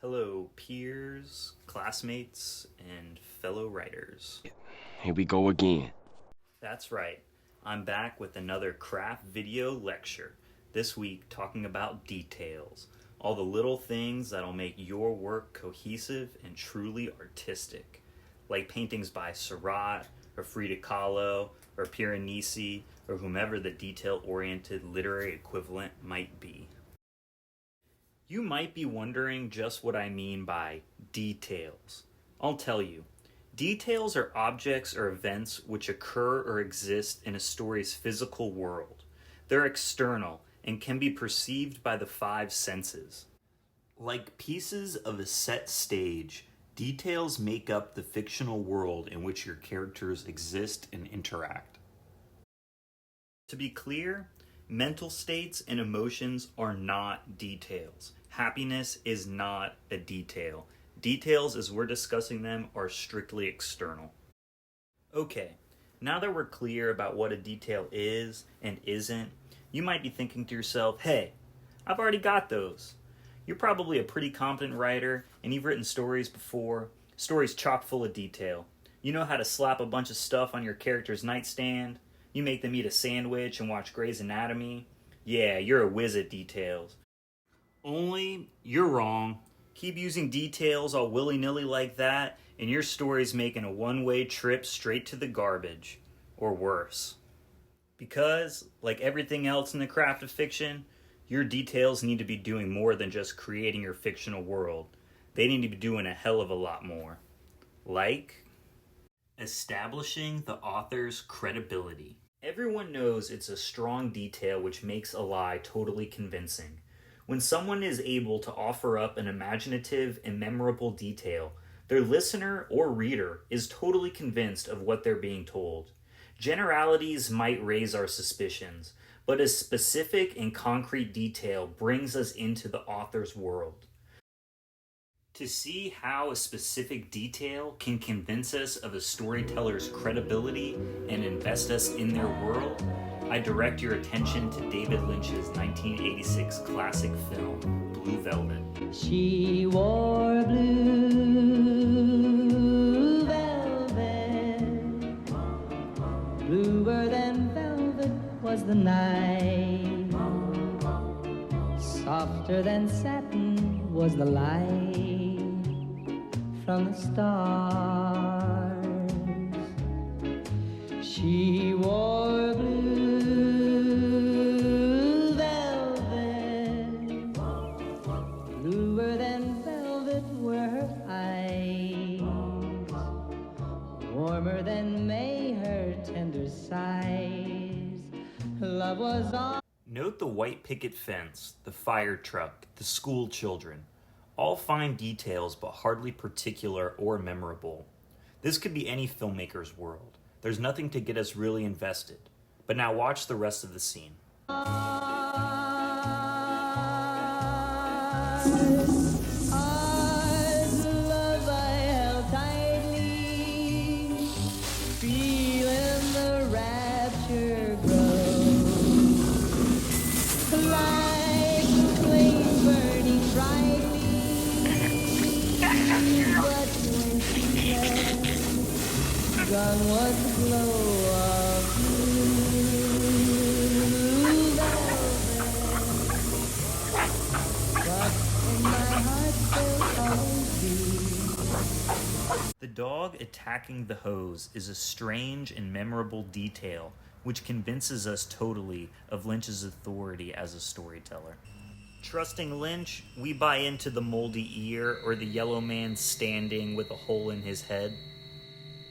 Hello, peers, classmates, and fellow writers. Here we go again. That's right, I'm back with another craft video lecture. This week, talking about details. All the little things that'll make your work cohesive and truly artistic. Like paintings by Seurat, or Frida Kahlo, or Piranesi, or whomever the detail-oriented literary equivalent might be. You might be wondering just what I mean by details. I'll tell you. Details are objects or events which occur or exist in a story's physical world. They're external and can be perceived by the five senses. Like pieces of a set stage, details make up the fictional world in which your characters exist and interact. To be clear, mental states and emotions are not details. Happiness is not a detail. Details, as we're discussing them, are strictly external. Okay, now that we're clear about what a detail is and isn't, you might be thinking to yourself, hey, I've already got those. You're probably a pretty competent writer, and you've written stories before, stories chock full of detail. You know how to slap a bunch of stuff on your character's nightstand. You make them eat a sandwich and watch Grey's Anatomy. Yeah, you're a whiz at details. Only, you're wrong. Keep using details all willy-nilly like that, and your story's making a one-way trip straight to the garbage. Or worse. Because, like everything else in the craft of fiction, your details need to be doing more than just creating your fictional world. They need to be doing a hell of a lot more. Like establishing the author's credibility. Everyone knows it's a strong detail which makes a lie totally convincing. When someone is able to offer up an imaginative and memorable detail, their listener or reader is totally convinced of what they're being told. Generalities might raise our suspicions, but a specific and concrete detail brings us into the author's world. To see how a specific detail can convince us of a storyteller's credibility and invest us in their world, I direct your attention to David Lynch's 1986 classic film, Blue Velvet. She wore blue velvet, bluer than velvet was the night, softer than satin was the light from the stars. She wore blue velvet, bluer than velvet were her eyes, warmer than May her tender sighs. Love was all. Note the white picket fence, the fire truck, the school children. All fine details, but hardly particular or memorable. This could be any filmmaker's world. There's nothing to get us really invested. But now watch the rest of the scene. Ours, love I held tightly, feeling the rapture grow, like the flames burning brightly. But when she left, gone was the glow of blue velvet. But in my heart still always be. The dog attacking the hose is a strange and memorable detail which convinces us totally of Lynch's authority as a storyteller. Trusting Lynch, we buy into the moldy ear or the yellow man standing with a hole in his head.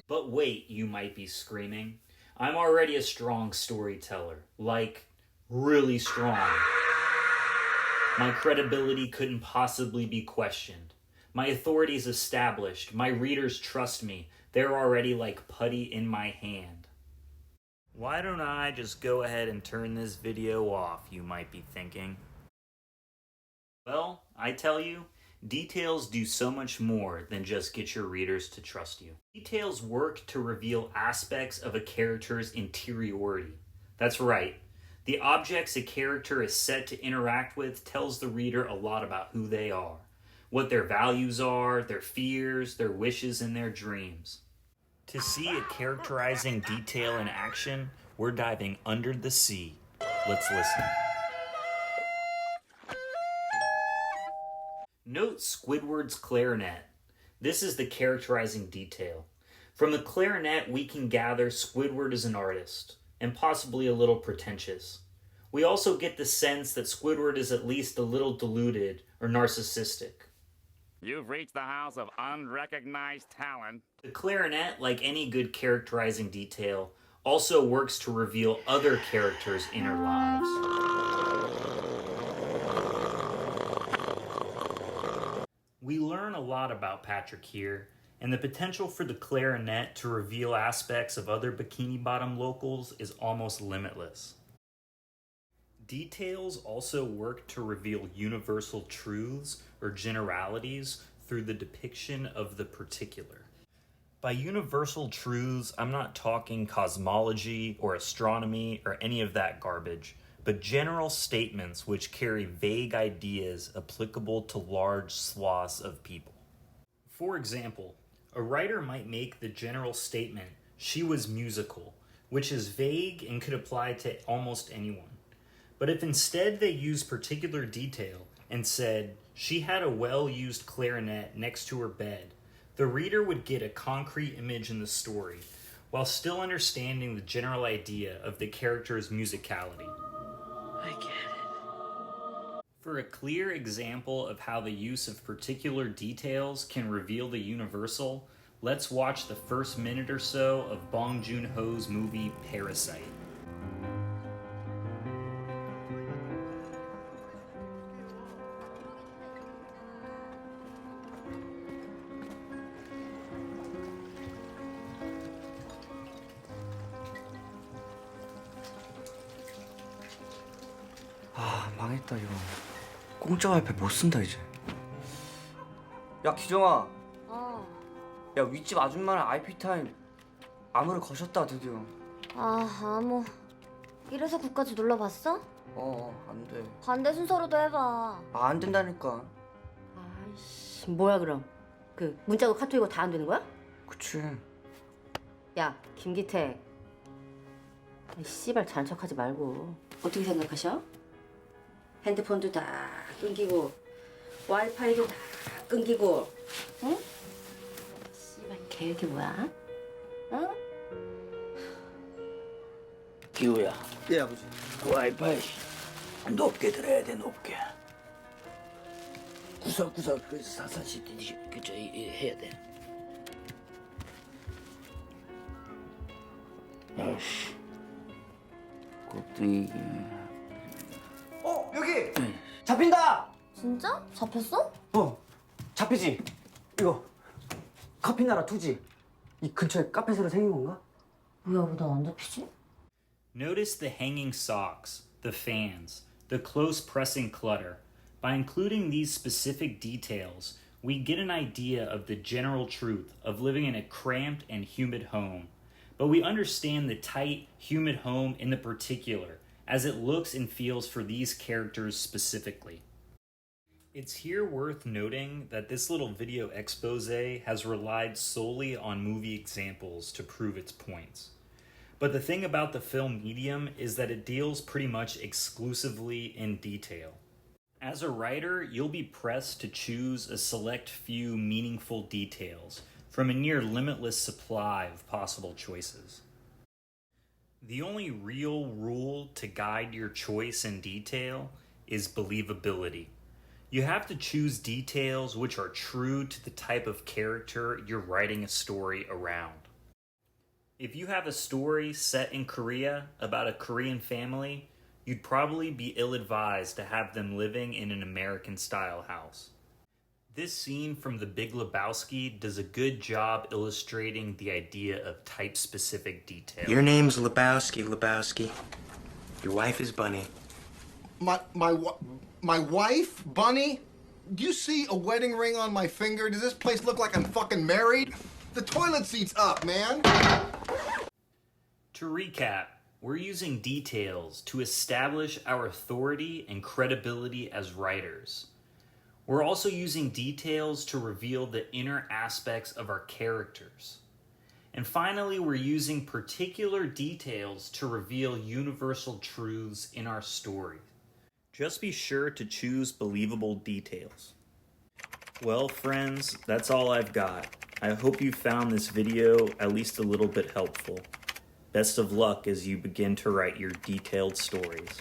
But wait, you might be screaming. I'm already a strong storyteller. Like, really strong. My credibility couldn't possibly be questioned. My authority is established. My readers trust me. They're already like putty in my hand. Why don't I just go ahead and turn this video off, you might be thinking. Well, I tell you, details do so much more than just get your readers to trust you. Details work to reveal aspects of a character's interiority. That's right. The objects a character is set to interact with tells the reader a lot about who they are. what their values are, their fears, their wishes, and their dreams. To see a characterizing detail in action, we're diving under the sea. Let's listen. Note Squidward's clarinet. This is the characterizing detail. From the clarinet, we can gather Squidward is an artist, and possibly a little pretentious. We also get the sense that Squidward is at least a little deluded or narcissistic. You've reached the house of unrecognized talent. The clarinet, like any good characterizing detail, also works to reveal other characters' inner lives. We learn a lot about Patrick here, and the potential for the clarinet to reveal aspects of other Bikini Bottom locals is almost limitless. Details also work to reveal universal truths or generalities through the depiction of the particular. By universal truths, I'm not talking cosmology or astronomy or any of that garbage, but general statements which carry vague ideas applicable to large swaths of people. For example, a writer might make the general statement, "She was musical," which is vague and could apply to almost anyone. But if instead they used particular detail and said, "She had a well-used clarinet next to her bed," the reader would get a concrete image in the story, while still understanding the general idea of the character's musicality. I get it. For a clear example of how the use of particular details can reveal the universal, let's watch the first minute or so of Bong Joon-ho's movie Parasite. 아, 망했다 이거. 공짜 와이파이 못 쓴다 이제. 야 기정아. 야 윗집 아줌마랑 IP 타임 암호를 거셨다 드디어. 암호. 이래서 국까지 눌러봤어? 안 돼. 반대 순서로도 해봐. 안 된다니까. 아이씨, 뭐야 그럼? 그 문자고 카톡이고 다 안 되는 거야? 그치. 야, 김기태. 이 씨발 자는 척하지 말고 어떻게 생각하셔? 핸드폰도 다 끊기고 와이파이도 다 끊기고, 응? 씨발 계획이 뭐야? 응? 기우야, 예 아버지. 와이파이 높게 들어야 돼, 높게. 구석구석 그 사사시 그저 해야 돼. 아씨, 곱등이. 여기 잡힌다. 진짜? 잡혔어? 잡히지. 이거 커피나라 투지. 이 근처에 카페 새로 생긴 건가? 뭐야, 왜 나 안 잡히지? Notice the hanging socks, the fans, the close pressing clutter. By including these specific details, we get an idea of the general truth of living in a cramped and humid home. But we understand the tight, humid home in the particular, as it looks and feels for these characters specifically. It's here worth noting that this little video expose has relied solely on movie examples to prove its points. But the thing about the film medium is that it deals pretty much exclusively in detail. As a writer, you'll be pressed to choose a select few meaningful details from a near limitless supply of possible choices. The only real rule to guide your choice in detail is believability. You have to choose details which are true to the type of character you're writing a story around. If you have a story set in Korea about a Korean family, you'd probably be ill-advised to have them living in an American-style house. This scene from The Big Lebowski does a good job illustrating the idea of type-specific detail. Your name's Lebowski. Your wife is Bunny. My wife, Bunny? Do you see a wedding ring on my finger? Does this place look like I'm fucking married? The toilet seat's up, man. To recap, we're using details to establish our authority and credibility as writers. We're also using details to reveal the inner aspects of our characters. And finally, we're using particular details to reveal universal truths in our story. Just be sure to choose believable details. Well, friends, that's all I've got. I hope you found this video at least a little bit helpful. Best of luck as you begin to write your detailed stories.